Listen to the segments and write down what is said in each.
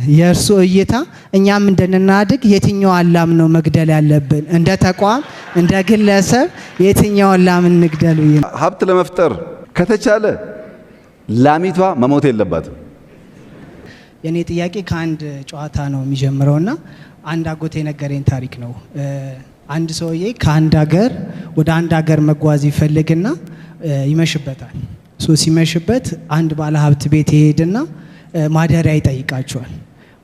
የእርሱ እይታ እኛም እንደናድግ የትኛው አላም ነው መግደል ያለብን? እንደ ተቋም እንደ ግለሰብ የትኛው አላም እንግደል? ሀብት ለመፍጠር ከተቻለ ላሚቷ መሞት የለባትም። የኔ ጥያቄ ከአንድ ጨዋታ ነው የሚጀምረውና አንድ አጎቴ ነገረኝ ታሪክ ነው። አንድ ሰውዬ ከአንድ ሀገር ወደ አንድ ሀገር መጓዝ ይፈልግና ይመሽበታል። ሲመሽበት አንድ ባለ ሀብት ቤት ይሄድና ማደሪያ ይጠይቃቸዋል።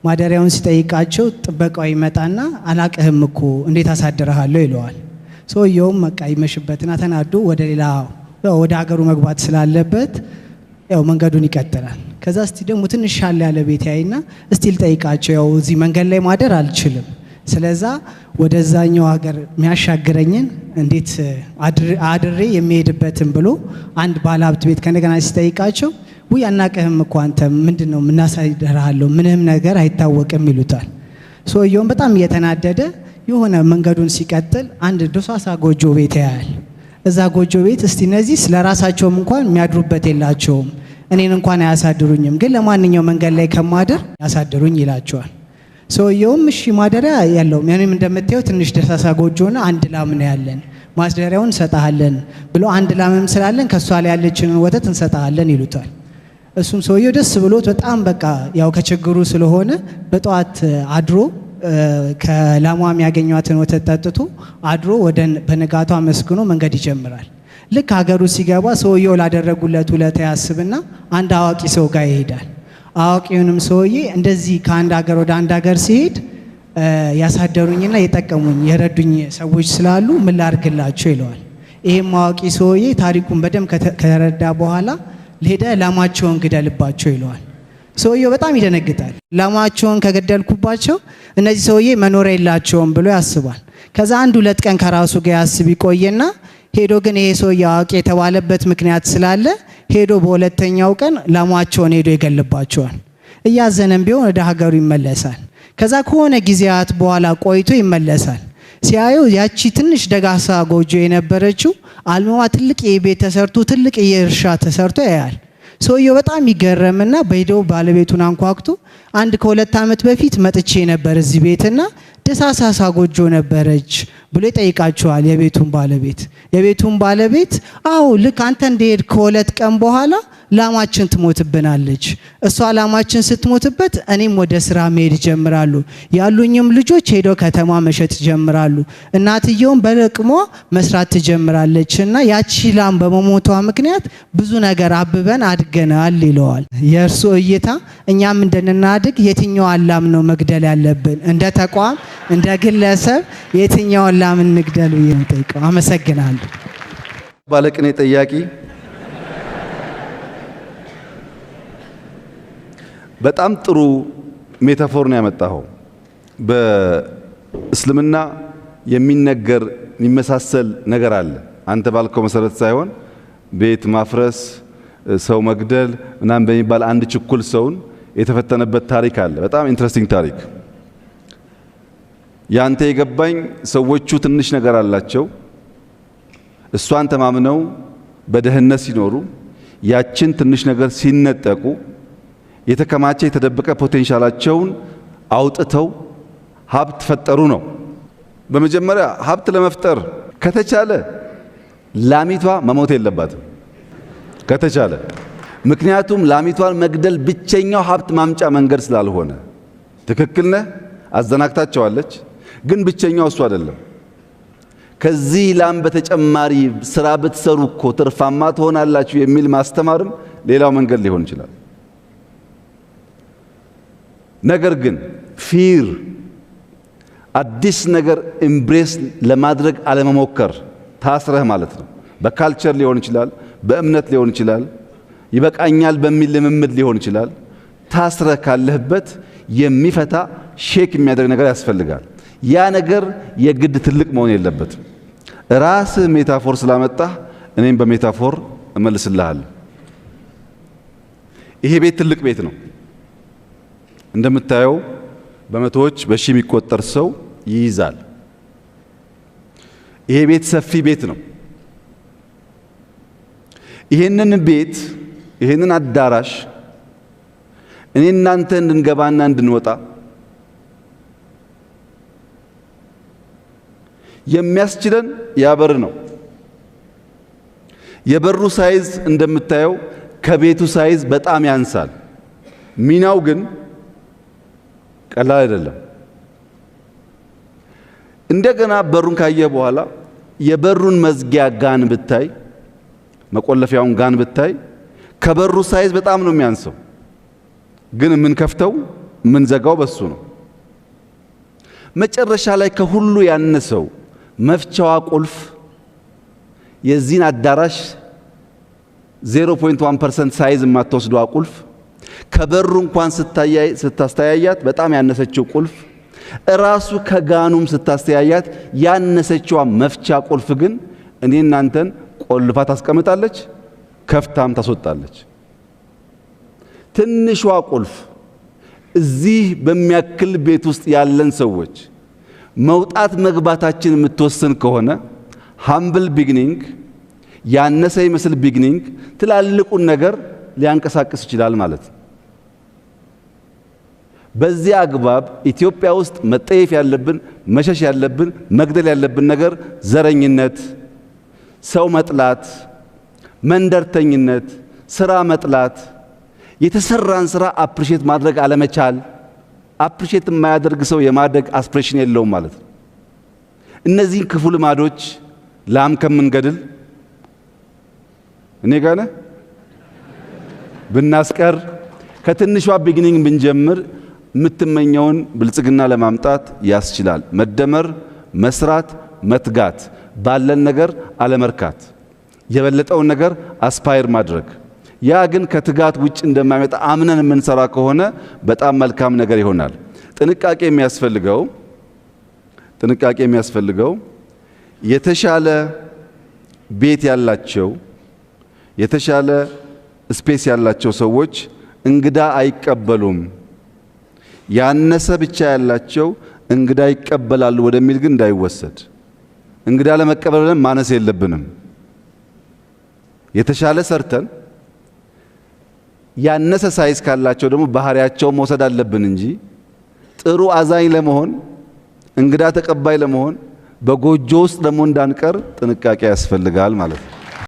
ማደሪያውን ሲጠይቃቸው ጥበቃው ይመጣና አላቅህም እኮ እንዴት አሳድረሃለሁ ይለዋል። ሰውየውም በቃ ይመሽበትና ተናዶ ወደ ሀገሩ መግባት ስላለበት ያው መንገዱን ይቀጥላል። ከዛ እስቲ ደግሞ ትንሽ ሻል ያለ ቤት ያይና እስቲ ልጠይቃቸው፣ ያው እዚህ መንገድ ላይ ማደር አልችልም፣ ስለዛ ወደዛኛው ሀገር የሚያሻግረኝን እንዴት አድሬ የሚሄድበትን ብሎ አንድ ባለሀብት ቤት ከነገና ሲጠይቃቸው ውይ አናቀህም እኮ አንተ ምንድነው ምናሳይደርሃለሁ ምንም ነገር አይታወቅም ይሉታል። ሰውየውም በጣም እየተናደደ የሆነ መንገዱን ሲቀጥል አንድ ደሳሳ ጎጆ ቤት ያያል። እዛ ጎጆ ቤት እስቲ እነዚህ ስለራሳቸውም እንኳን የሚያድሩበት የላቸውም፣ እኔን እንኳን አያሳድሩኝም፣ ግን ለማንኛውም መንገድ ላይ ከማድር ያሳድሩኝ ይላቸዋል። ሰውየውም እሺ ማደሪያ ያለውም ያኔም እንደምታየው ትንሽ ደሳሳ ጎጆና አንድ ላም ነው ያለን፣ ማስደሪያውን እንሰጣለን ብሎ አንድ ላምም ስላለን ከሷ ላይ ያለችንን ወተት እንሰጣለን ይሉታል። እሱም ሰውየው ደስ ብሎት በጣም በቃ ያው ከችግሩ ስለሆነ በጠዋት አድሮ ከላሟ የሚያገኟትን ወተት ጠጥቶ አድሮ በነጋቱ አመስግኖ መንገድ ይጀምራል። ልክ ሀገሩ ሲገባ ሰውየው ላደረጉለት ውለታ ያስብና አንድ አዋቂ ሰው ጋር ይሄዳል። አዋቂውንም ሰውዬ እንደዚህ ከአንድ ሀገር ወደ አንድ ሀገር ሲሄድ ያሳደሩኝና የጠቀሙኝ የረዱኝ ሰዎች ስላሉ ምን ላድርግላቸው ይለዋል። ይሄም አዋቂ ሰውዬ ታሪኩን በደንብ ከተረዳ በኋላ ሄደ ላማቸውን ግደልባቸው ይለዋል። ሰውየው በጣም ይደነግጣል። ላማቸውን ከገደልኩባቸው እነዚህ ሰውዬ መኖሪያ የላቸውም ብሎ ያስባል። ከዛ አንድ ሁለት ቀን ከራሱ ጋር ያስብ ይቆይና ሄዶ ግን ይሄ ሰውዬ አዋቂ የተባለበት ምክንያት ስላለ ሄዶ በሁለተኛው ቀን ላማቸውን ሄዶ ይገልባቸዋል። እያዘነም ቢሆን ወደ ሀገሩ ይመለሳል። ከዛ ከሆነ ጊዜያት በኋላ ቆይቶ ይመለሳል። ሲያዩ ያቺ ትንሽ ደጋሳ ጎጆ የነበረችው አልማዋ ትልቅ የቤት ተሰርቶ ትልቅ የእርሻ ተሰርቶ ያያል። ሰውየው በጣም ይገረምና በሄደው ባለቤቱን አንኳኩቶ አንድ ከሁለት ዓመት በፊት መጥቼ ነበር እዚህ ቤትና ደሳሳሳ ጎጆ ነበረች ብሎ ይጠይቃቸዋል። የቤቱን ባለቤት አዎ ልክ አንተ እንደሄድ ከሁለት ቀን በኋላ ላማችን ትሞትብናለች። እሷ ላማችን ስትሞትበት እኔም ወደ ስራ መሄድ ጀምራሉ፣ ያሉኝም ልጆች ሄዶ ከተማ መሸጥ ጀምራሉ፣ እናትየውም በለቅሟ መስራት ትጀምራለች እና ያቺ ላም በመሞቷ ምክንያት ብዙ ነገር አብበን አድገናል ይለዋል። የእርሱ እይታ እኛም እንደናድግ የትኛው አላም ነው መግደል ያለብን? እንደ ተቋም እንደ ግለሰብ የትኛው አላም እንግደል ብዬ ነው ጠይቀው። አመሰግናለሁ። ባለቅኔ ጠያቂ በጣም ጥሩ ሜታፎር ነው ያመጣው። በእስልምና የሚነገር የሚመሳሰል ነገር አለ። አንተ ባልከው መሰረት ሳይሆን ቤት ማፍረስ፣ ሰው መግደል ምናምን በሚባል አንድ ችኩል ሰውን የተፈተነበት ታሪክ አለ። በጣም ኢንትረስቲንግ ታሪክ። ያንተ የገባኝ ሰዎቹ ትንሽ ነገር አላቸው። እሷን ተማምነው በደህንነት ሲኖሩ ያችን ትንሽ ነገር ሲነጠቁ የተከማቸ የተደበቀ ፖቴንሻላቸውን አውጥተው ሀብት ፈጠሩ ነው። በመጀመሪያ ሀብት ለመፍጠር ከተቻለ ላሚቷ መሞት የለባትም ከተቻለ። ምክንያቱም ላሚቷን መግደል ብቸኛው ሀብት ማምጫ መንገድ ስላልሆነ። ትክክል ነህ፣ አዘናግታቸዋለች፣ ግን ብቸኛው እሱ አይደለም። ከዚህ ላም በተጨማሪ ስራ ብትሰሩ እኮ ትርፋማ ትሆናላችሁ የሚል ማስተማርም ሌላው መንገድ ሊሆን ይችላል። ነገር ግን ፊር አዲስ ነገር ኢምብሬስ ለማድረግ አለመሞከር ታስረህ ማለት ነው። በካልቸር ሊሆን ይችላል፣ በእምነት ሊሆን ይችላል፣ ይበቃኛል በሚል ልምምድ ሊሆን ይችላል። ታስረህ ካለህበት የሚፈታ ሼክ የሚያደርግ ነገር ያስፈልጋል። ያ ነገር የግድ ትልቅ መሆን የለበትም። ራስህ ሜታፎር ስላመጣህ እኔም በሜታፎር እመልስልሃለሁ። ይሄ ቤት ትልቅ ቤት ነው። እንደምታየው በመቶዎች በሺ የሚቆጠር ሰው ይይዛል። ይሄ ቤት ሰፊ ቤት ነው። ይሄንን ቤት ይሄንን አዳራሽ እኔ እናንተ እንድንገባና እንድንወጣ የሚያስችለን ያ በር ነው። የበሩ ሳይዝ እንደምታየው ከቤቱ ሳይዝ በጣም ያንሳል። ሚናው ግን ቀላል አይደለም። እንደገና በሩን ካየ በኋላ የበሩን መዝጊያ ጋን ብታይ፣ መቆለፊያውን ጋን ብታይ ከበሩ ሳይዝ በጣም ነው የሚያንሰው። ግን የምንከፍተው የምንዘጋው በሱ ነው። መጨረሻ ላይ ከሁሉ ያነሰው መፍቻዋ ቁልፍ የዚህን አዳራሽ 0.1% ሳይዝ የማትወስደዋ ቁልፍ ከበሩ እንኳን ስታስተያያት በጣም ያነሰችው ቁልፍ እራሱ ከጋኑም ስታስተያያት ያነሰችዋ መፍቻ ቁልፍ ግን እኔ እናንተን ቆልፋ ታስቀምጣለች፣ ከፍታም ታስወጣለች። ትንሿ ቁልፍ እዚህ በሚያክል ቤት ውስጥ ያለን ሰዎች መውጣት መግባታችን የምትወስን ከሆነ ሃምብል ቢግኒንግ ያነሰ ይመስል ቢግኒንግ ትላልቁን ነገር ሊያንቀሳቅስ ይችላል ማለት ነው። በዚህ አግባብ ኢትዮጵያ ውስጥ መጠየፍ ያለብን መሸሽ ያለብን መግደል ያለብን ነገር ዘረኝነት፣ ሰው መጥላት፣ መንደርተኝነት፣ ስራ መጥላት፣ የተሰራን ስራ አፕሪሼት ማድረግ አለመቻል። አፕሪሼት የማያደርግ ሰው የማደግ አስፕሬሽን የለውም ማለት ነው። እነዚህን ክፉ ልማዶች ላም ከምንገድል እኔ ጋር ነህ ብናስቀር ከትንሿ ቢግኒንግ ብንጀምር የምትመኘውን ብልጽግና ለማምጣት ያስችላል። መደመር፣ መስራት፣ መትጋት፣ ባለን ነገር አለመርካት፣ የበለጠውን ነገር አስፓየር ማድረግ። ያ ግን ከትጋት ውጭ እንደማይመጣ አምነን የምንሰራ ከሆነ በጣም መልካም ነገር ይሆናል። ጥንቃቄ የሚያስፈልገው የተሻለ ቤት ያላቸው የተሻለ ስፔስ ያላቸው ሰዎች እንግዳ አይቀበሉም። ያነሰ ብቻ ያላቸው እንግዳ ይቀበላሉ ወደሚል ግን እንዳይወሰድ። እንግዳ ለመቀበል ብለን ማነስ የለብንም። የተሻለ ሰርተን ያነሰ ሳይዝ ካላቸው ደግሞ ባህሪያቸው መውሰድ አለብን እንጂ ጥሩ አዛኝ ለመሆን እንግዳ ተቀባይ ለመሆን በጎጆ ውስጥ ደግሞ እንዳንቀር ጥንቃቄ ያስፈልጋል ማለት ነው።